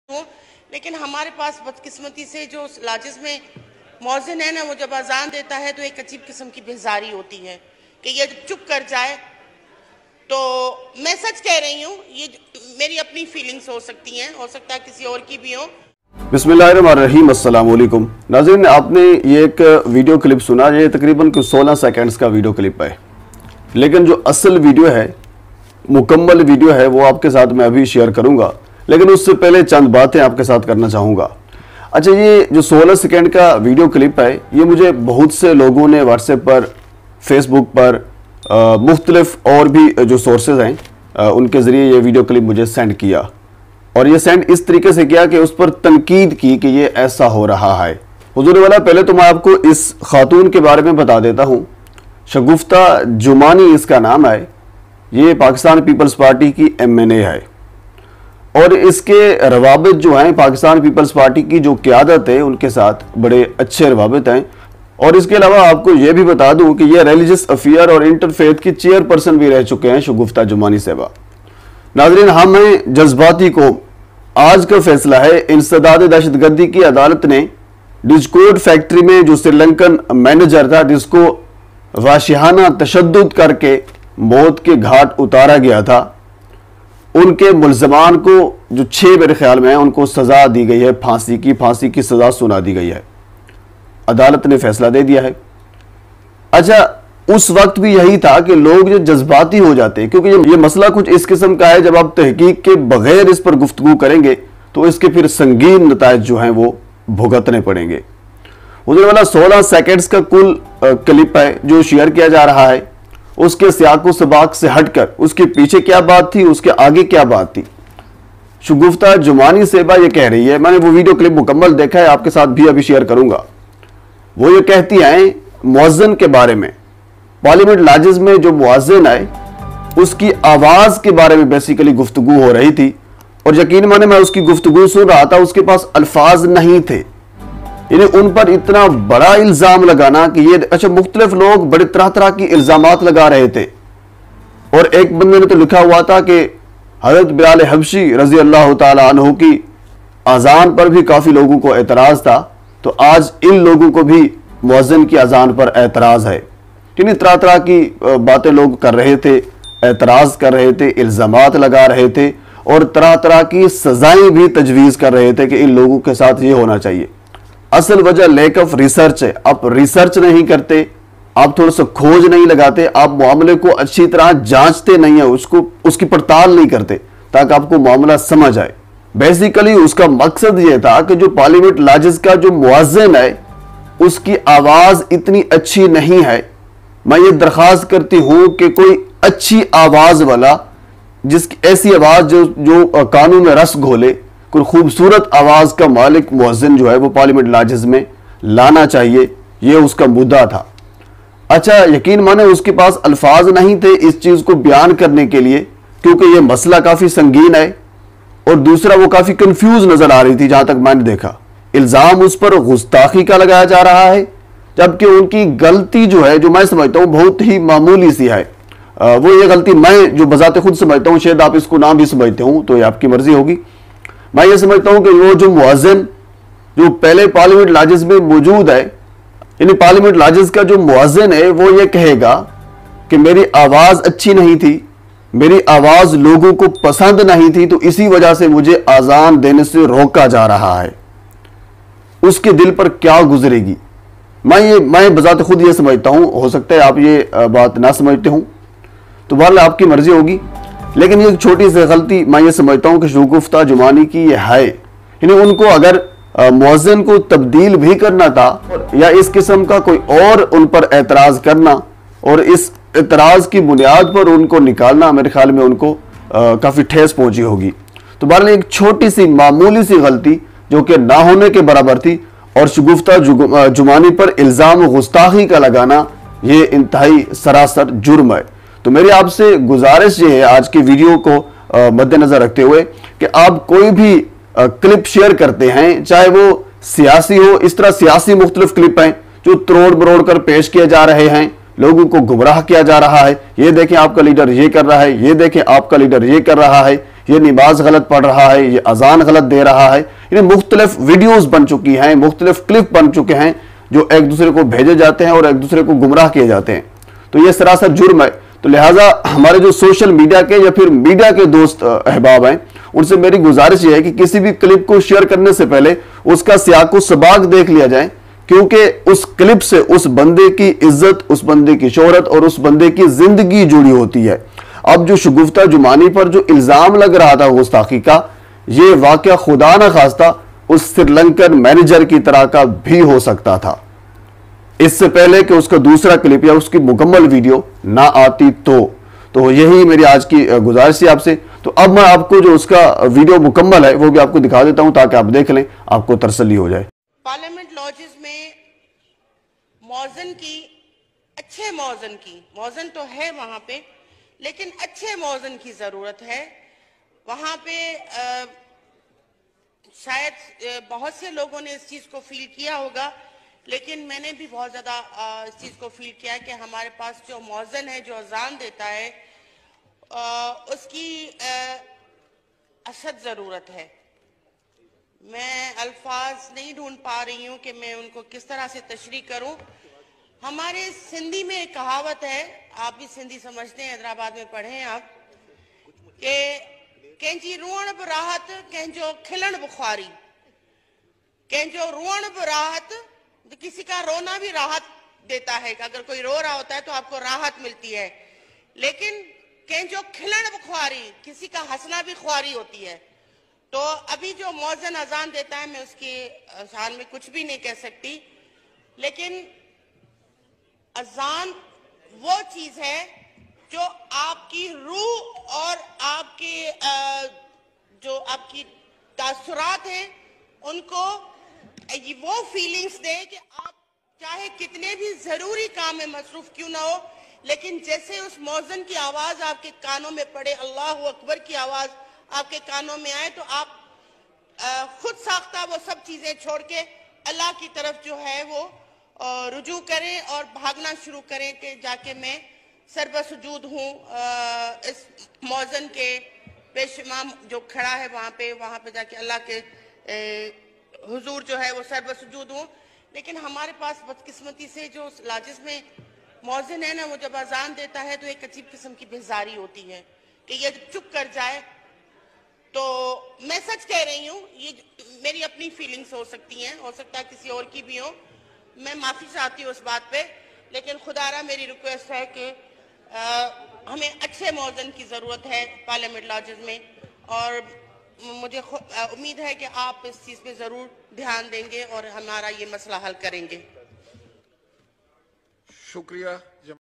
हो, लेकिन हमारे पास बदकिस्मती से जो लाजिस में मौज़िन है ना, वो जब अजान देता है तो एक अजीब किस्म की बेजारी होती है कि ये चुप कर जाए। तो मैं सच कह रही हूँ, ये मेरी अपनी फीलिंग्स हो सकती हैं, हो सकता है किसी और की भी हो। बिस्मिल्लाहिर्रहमानिर्रहीम, अस्सलाम वालेकुम नाज़रीन। आपने ये एक वीडियो क्लिप सुना, ये तकरीबन कुछ 16 सेकंड्स का वीडियो क्लिप है, लेकिन जो असल वीडियो है, मुकम्मल वीडियो है, वो आपके साथ मैं अभी शेयर करूंगा। लेकिन उससे पहले चंद बातें आपके साथ करना चाहूँगा। अच्छा, ये जो 16 सेकंड का वीडियो क्लिप है, ये मुझे बहुत से लोगों ने व्हाट्सएप पर, फेसबुक पर, मुख्तलिफ और भी जो सोर्सेज हैं उनके ज़रिए ये वीडियो क्लिप मुझे सेंड किया। और ये सेंड इस तरीके से किया कि उस पर तनकीद की कि ये ऐसा हो रहा है। हुजूर वाला, पहले तो मैं आपको इस खातून के बारे में बता देता हूँ। शगुफ्ता जुमानी इसका नाम है। ये पाकिस्तान पीपल्स पार्टी की MNA है और इसके रवाबित जो हैं, पाकिस्तान पीपल्स पार्टी की जो क़यादत है उनके साथ बड़े अच्छे रवाबित हैं। और इसके अलावा आपको ये भी बता दूं कि ये रिलीजियस अफेयर और इंटरफेथ की चेयरपर्सन भी रह चुके हैं शगुफ्ता जुमानी साहबा। नाज़रीन, हम हैं जज्बाती को। आज का फैसला है, इंसदाद दहशतगर्दी की अदालत ने डिस्कोड फैक्ट्री में जो श्रीलंकन मैनेजर था, जिसको वाशिहाना तशद्दुद करके मौत के घाट उतारा गया था, उनके मुल्ज़मान को जो 6 मेरे ख्याल में है, उनको सज़ा दी गई है, फांसी की सज़ा सुना दी गई है। अदालत ने फैसला दे दिया है। अच्छा, उस वक्त भी यही था कि लोग जो जज्बाती हो जाते हैं, क्योंकि ये मसला कुछ इस किस्म का है, जब आप तहकीक के बगैर इस पर गुफ्तगू करेंगे तो इसके फिर संगीन नतायज जो हैं वो भुगतने पड़ेंगे। उधर वाला 16 सेकेंड्स का कुल क्लिप है जो शेयर किया जा रहा है। उसके सियाको सबाक से हटकर उसके पीछे क्या बात थी, उसके आगे क्या बात थी, शगुफ्ता जुमानी साहबा ये कह रही है। मैंने वो वीडियो क्लिप मुकम्मल देखा है, आपके साथ भी अभी शेयर करूंगा। वो ये कहती हैं मुअज्जिन के बारे में, पार्लियामेंट लाजिज में जो मुअज्जिन है उसकी आवाज के बारे में बेसिकली गुफ्तगू हो रही थी। और यकीन माने, मैं उसकी गुफ्तगू सुन रहा था, उसके पास अल्फाज नहीं थे। यानी उन पर इतना बड़ा इल्जाम लगाना कि ये, अच्छा, मुख्तलिफ लोग बड़े तरह तरह की इल्जामात लगा रहे थे। और एक बंदे ने तो लिखा हुआ था कि हजरत बिलाल हबशी रजी अल्लाह ताला अन्हु की अजान पर भी काफी लोगों को एतराज था। तो आज इन लोगों को भी मुअज्जिन की अजान पर एतराज है। यानी तरह तरह की बातें लोग कर रहे थे, एतराज कर रहे थे, इल्जामात लगा रहे थे और तरह तरह की सजाएं भी तजवीज कर रहे थे कि इन लोगों के साथ ये होना चाहिए। असल वजह लैक ऑफ रिसर्च है। आप रिसर्च नहीं करते, आप थोड़ा सा खोज नहीं लगाते, आप मामले को अच्छी तरह जांचते नहीं है, उसकी पड़ताल नहीं करते ताकि आपको मामला समझ आए। बेसिकली उसका मकसद यह था कि जो पार्लियामेंट लाजिज का जो मुअज्जिन है उसकी आवाज इतनी अच्छी नहीं है। मैं ये दरख्वास्त करती हूं कि कोई अच्छी आवाज वाला, जिसकी ऐसी आवाज जो कानून में रस घोले, कोई खूबसूरत आवाज का मालिक मुअज्जिन जो है वो पार्लियामेंट लाजिज में लाना चाहिए। ये उसका मुद्दा था। अच्छा, यकीन माने उसके पास अल्फाज नहीं थे इस चीज को बयान करने के लिए, क्योंकि ये मसला काफी संगीन है। और दूसरा, वो काफी कंफ्यूज नजर आ रही थी। जहां तक मैंने देखा, इल्जाम उस पर गुस्ताखी का लगाया जा रहा है, जबकि उनकी गलती जो है, जो मैं समझता हूं बहुत ही मामूली सी है। वो ये गलती मैं जो बजाते खुद समझता हूं, शायद आप इसको नाम भी समझते हूं, तो ये आपकी मर्जी होगी। मैं ये समझता हूं कि वो जो मुअज्जिन जो पहले पार्लियामेंट लाजिज में मौजूद है, यानी पार्लियामेंट लाजिज का जो मुअज्जिन है, वो ये कहेगा कि मेरी आवाज अच्छी नहीं थी, मेरी आवाज लोगों को पसंद नहीं थी, तो इसी वजह से मुझे आजान देने से रोका जा रहा है। उसके दिल पर क्या गुजरेगी? मैं बजाते खुद ये समझता हूं, हो सकता है आप ये बात ना समझते हूं, तो बहरहाल आपकी मर्जी होगी। लेकिन ये छोटी सी गलती मैं ये समझता हूं कि शगुफ्ता जुमानी की ये है। यानी उनको अगर मुअज्जिन को तब्दील भी करना था, या इस किस्म का कोई और उन पर एतराज करना और इस एतराज की बुनियाद पर उनको निकालना, मेरे ख्याल में उनको काफी ठेस पहुंची होगी। तो बहरहाल एक छोटी सी मामूली सी गलती जो कि ना होने के बराबर थी, और शगुफ्ता जुमानी पर इल्जाम गुस्ताखी का लगाना ये इंतहाई सरासर जुर्म है। तो मेरी आपसे गुजारिश ये है, आज की वीडियो को मद्देनजर रखते हुए, कि आप कोई भी क्लिप शेयर करते हैं, चाहे वो सियासी हो, इस तरह सियासी मुख्तलिफ क्लिप हैं जो तोड़ मरोड़ कर पेश किए जा रहे हैं, लोगों को गुमराह किया जा रहा है। ये देखें आपका लीडर ये कर रहा है, ये देखें आपका लीडर ये कर रहा है, ये नमाज गलत पढ़ रहा है, ये अजान गलत दे रहा है। यानी मुख्तलिफ वीडियोस बन चुकी हैं, मुख्तलिफ क्लिप बन चुके हैं जो एक दूसरे को भेजे जाते हैं और एक दूसरे को गुमराह किए जाते हैं। तो ये सरासर जुर्म है। तो लिहाजा हमारे जो सोशल मीडिया के या फिर मीडिया के दोस्त अहबाब हैं, उनसे मेरी गुजारिश ये है कि किसी भी क्लिप को शेयर करने से पहले उसका सियाक व सबाक देख लिया जाए, क्योंकि उस क्लिप से उस बंदे की इज्जत, उस बंदे की शोहरत और उस बंदे की जिंदगी जुड़ी होती है। अब जो शगुफ्ता जुमानी पर जो इल्जाम लग रहा था गुस्ताखी का, ये वाकया खुदा न खास्ता उस श्रीलंकन मैनेजर की तरह का भी हो सकता था, इससे पहले कि उसका दूसरा क्लिप या उसकी मुकम्मल वीडियो ना आती। तो यही मेरी आज की गुजारिश है आपसे। तो अब मैं आपको जो उसका वीडियो मुकम्मल है वो भी आपको दिखा देता हूं ताकि आप देख लें, आपको तसल्ली हो जाए। पार्लियामेंट लॉजेस में मौजन की, अच्छे मौजन की, मौजन तो है वहां पे, लेकिन अच्छे मौजन की जरूरत है। वहां पे शायद बहुत से लोगों ने इस चीज को फील किया होगा, लेकिन मैंने भी बहुत ज्यादा इस चीज को फील किया है कि हमारे पास जो मौजन है, जो अजान देता है, उसकी अशद जरूरत है। मैं अल्फाज नहीं ढूंढ पा रही हूं कि मैं उनको किस तरह से तशरीह करूं। हमारे सिंधी में एक कहावत है, आप भी सिंधी समझते हैं, हैदराबाद में पढ़े हैं आप, कि कंहिंजी रुअण बि राहत, कंहिंजो खिलण बि ख्वारी। कंहिंजो रुअण बि राहत, तो किसी का रोना भी राहत देता है कि अगर कोई रो रहा होता है तो आपको राहत मिलती है, लेकिन कंहिंजो खिलण बि ख्वारी, किसी का हंसना भी ख्वारी होती है। तो अभी जो मौजन अजान देता है, मैं उसकी शान में कुछ भी नहीं कह सकती, लेकिन अजान वो चीज है जो आपकी रूह और आपके जो आपकी तासुरात हैं उनको वो फीलिंग्स दे कि आप चाहे कितने भी जरूरी काम में मसरूफ क्यों ना हो, लेकिन जैसे उस मौजन की आवाज आपके कानों में पड़े, अल्लाहु अकबर की आवाज आपके कानों में आए, तो आप खुद साख्ता वो सब चीजें छोड़ के अल्लाह की तरफ जो है वो रुजू करें और भागना शुरू करें कि जाके मैं सरबसुजूद हूँ इस मौजन के पेश इमाम जो खड़ा है वहां पे जाके अल्लाह के हुजूर जो है वो सरबसुजूद हूँ। लेकिन हमारे पास बदकिस्मती से जो लाजिस में मौजन है ना, वो जब अजान देता है तो एक अजीब किस्म की बेजारी होती है कि ये जब चुप कर जाए, तो मैं सच कह रही हूँ, ये मेरी अपनी फीलिंग्स हो सकती हैं, हो सकता है किसी और की भी हो, मैं माफी चाहती हूँ उस बात पे, लेकिन खुदारा मेरी रिक्वेस्ट है कि हमें अच्छे मौजन की जरूरत है पार्लियामेंट लॉजेस में, और मुझे उम्मीद है कि आप इस चीज पे जरूर ध्यान देंगे और हमारा ये मसला हल करेंगे। शुक्रिया।